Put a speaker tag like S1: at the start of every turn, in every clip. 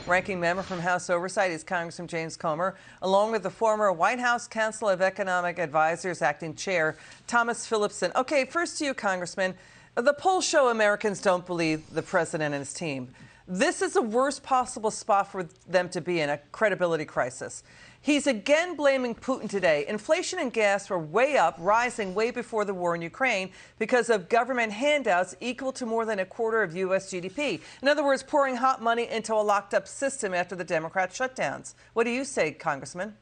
S1: Ranking member from House Oversight is Congressman James Comer, along with the former White House Council of Economic Advisors acting chair, Tomas Philipson. Okay, first to you, Congressman. The polls show Americans don't believe the president and his team. This is the worst possible spot for them to be in, a credibility crisis. He's again blaming Putin today. Inflation and gas were way up, rising way before the war in Ukraine because of government handouts equal to more than a quarter of U.S. GDP. In other words, pouring hot money into a locked-up system after the Democrat shutdowns. What do you say, Congressman?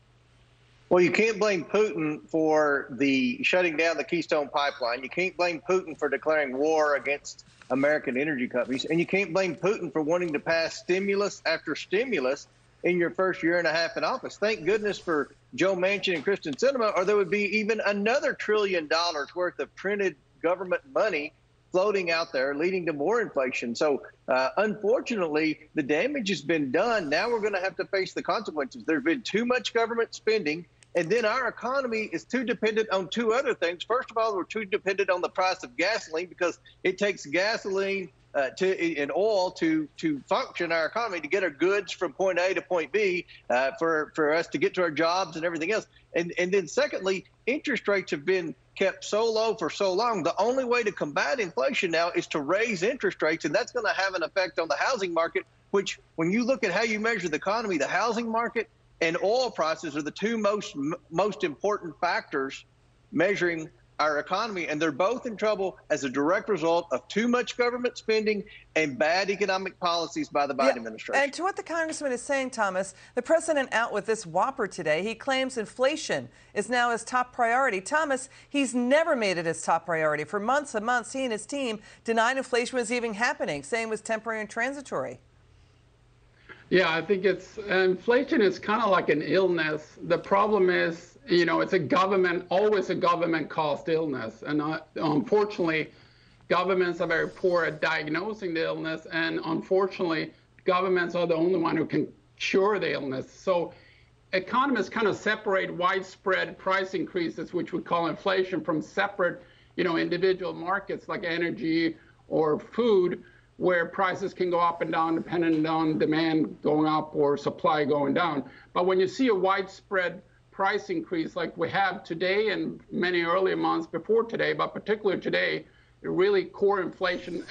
S2: Well, you can't blame Putin for the shutting down the Keystone Pipeline. You can't blame Putin for declaring war against American energy companies. And you can't blame Putin for wanting to pass stimulus after stimulus in your first year and a half in office. Thank goodness for Joe Manchin and Kristen Sinema, or there would be even another $1 trillion worth of printed government money floating out there, leading to more inflation. So unfortunately, the damage has been done. Now we're going to have to face the consequences. There's been too much government spending, and then our economy is too dependent on two other things. First of all, we're too dependent on the price of gasoline because it takes gasoline and oil to function our economy, to get our goods from point A to point B, for us to get to our jobs and everything else. And then secondly, interest rates have been kept so low for so long. The only way to combat inflation now is to raise interest rates, and that's going to have an effect on the housing market, which, when you look at how you measure the economy, the housing market and oil prices are the two most important factors measuring our economy, and they're both in trouble as a direct result of too much government spending and bad economic policies by the Biden administration.
S1: And to what the congressman is saying, Thomas, the president out with this whopper today. He claims inflation is now his top priority. Thomas, he's never made it his top priority. For months and months, he and his team denied inflation was even happening, saying it was temporary and transitory.
S3: Yeah, I think inflation is kind of like an illness. The problem is, you know, it's always a government-caused illness. And unfortunately, governments are very poor at diagnosing the illness. And unfortunately, governments are the only one who can cure the illness. So economists kind of separate widespread price increases, which we call inflation, from separate, individual markets like energy or food, where prices can go up and down depending on demand going up or supply going down. But when you see a widespread price increase like we have today and many earlier months before today, but particularly today, really core inflation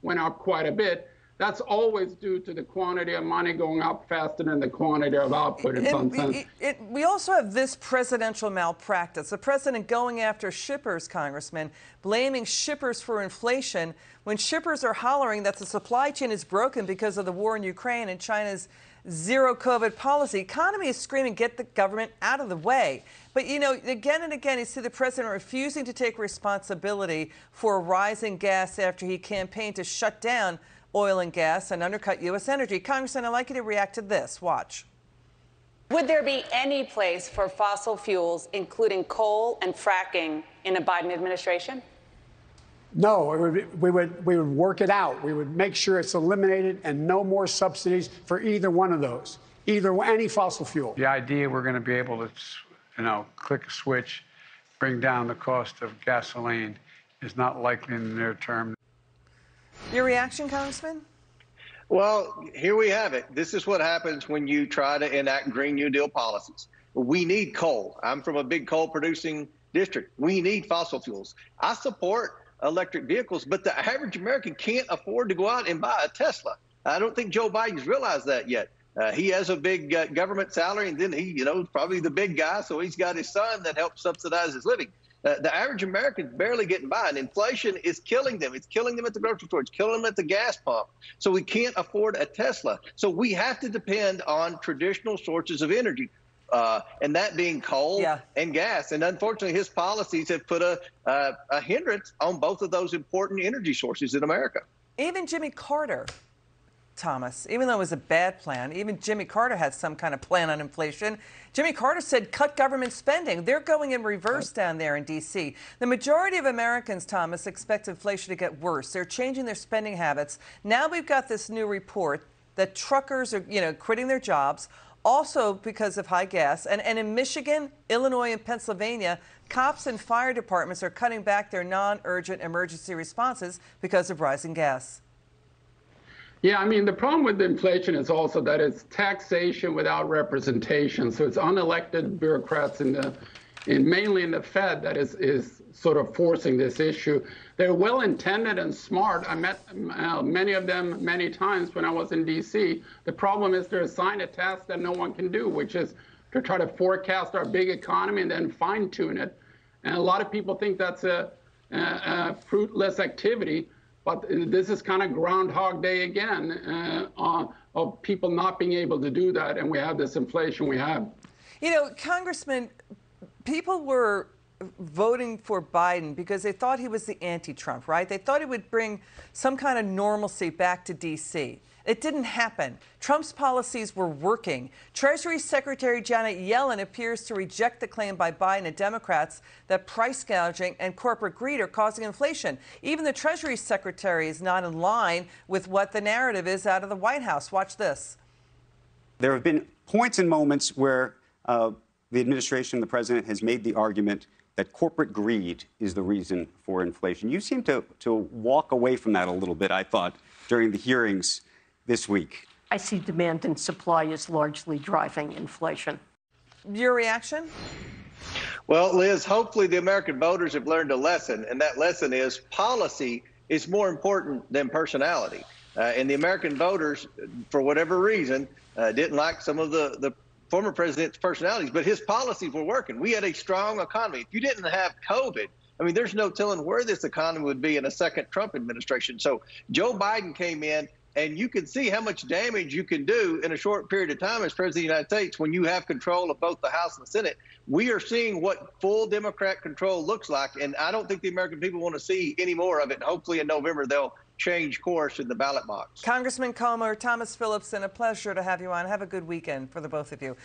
S3: went up quite a bit. That's always due to the quantity of money going up faster than the quantity of output in some sense.
S1: We also have this presidential malpractice. The president going after shippers, Congressman, blaming shippers for inflation when shippers are hollering that the supply chain is broken because of the war in Ukraine and China's zero COVID policy. Economy is screaming, get the government out of the way. But, again and again, you see the president refusing to take responsibility for rising gas after he campaigned to shut down oil and gas and undercut U.S. energy. Congressman, I'd like you to react to this. Watch.
S4: Would there be any place for fossil fuels, including coal and fracking, in a Biden administration?
S5: No, we would work it out. We would make sure it's eliminated and no more subsidies for either one of those, any fossil fuel.
S6: The idea we're going to be able to, click a switch, bring down the cost of gasoline is not likely in the near term.
S1: Your reaction, Congressman?
S2: Well, here we have it. This is what happens when you try to enact Green New Deal policies. We need coal. I'm from a big coal producing district. We need fossil fuels. I support electric vehicles, but the average American can't afford to go out and buy a Tesla. I don't think Joe Biden's realized that yet. He has a big government salary, and then he, probably the big guy, so he's got his son that helps subsidize his living. The average American's barely getting by, and inflation is killing them. It's killing them at the grocery store. It's killing them at the gas pump. So we can't afford a Tesla. So we have to depend on traditional sources of energy, and that being coal and gas. And unfortunately, his policies have put a hindrance on both of those important energy sources in America.
S1: Even Jimmy Carter, Thomas, even though it was a bad plan, even Jimmy Carter had some kind of plan on inflation. Jimmy Carter said cut government spending. They're going in reverse down there in D.C. The majority of Americans, Thomas, expect inflation to get worse. They're changing their spending habits. Now we've got this new report that truckers are, quitting their jobs, also because of high gas. And in Michigan, Illinois, and Pennsylvania, cops and fire departments are cutting back their non-urgent emergency responses because of rising gas.
S3: Yeah, I mean, the problem with inflation is also that it's taxation without representation. So it's unelected bureaucrats mainly in the Fed that is sort of forcing this issue. They're well-intended and smart. I met many of them many times when I was in D.C. The problem is they're assigned a task that no one can do, which is to try to forecast our big economy and then fine-tune it. And a lot of people think that's a fruitless activity. But this is kind of Groundhog Day again of people not being able to do that, and we have this inflation we have.
S1: You know, Congressman, people were voting for Biden because they thought he was the anti-Trump, right? They thought he would bring some kind of normalcy back to D.C. It didn't happen. Trump's policies were working. Treasury Secretary Janet Yellen appears to reject the claim by Biden and Democrats that price gouging and corporate greed are causing inflation. Even the Treasury Secretary is not in line with what the narrative is out of the White House. Watch this.
S7: There have been points and moments where the administration, the president, has made the argument that corporate greed is the reason for inflation. You seem to walk away from that a little bit, I thought, during the hearings this week.
S8: I see demand and supply as largely driving inflation.
S1: Your reaction?
S2: Well, Liz, hopefully the American voters have learned a lesson, and that lesson is policy is more important than personality. And the American voters, for whatever reason, didn't like some of the former president's personalities, but his policies were working. We had a strong economy. If you didn't have COVID, I mean, there's no telling where this economy would be in a second Trump administration. So Joe Biden came in, and you can see how much damage you can do in a short period of time as president of the United States when you have control of both the House and the Senate. We are seeing what full Democrat control looks like, and I don't think the American people want to see any more of it. Hopefully in November they'll change course in the ballot box.
S1: Congressman Comer, Tomas Philipson, a pleasure to have you on. Have a good weekend for the both of you.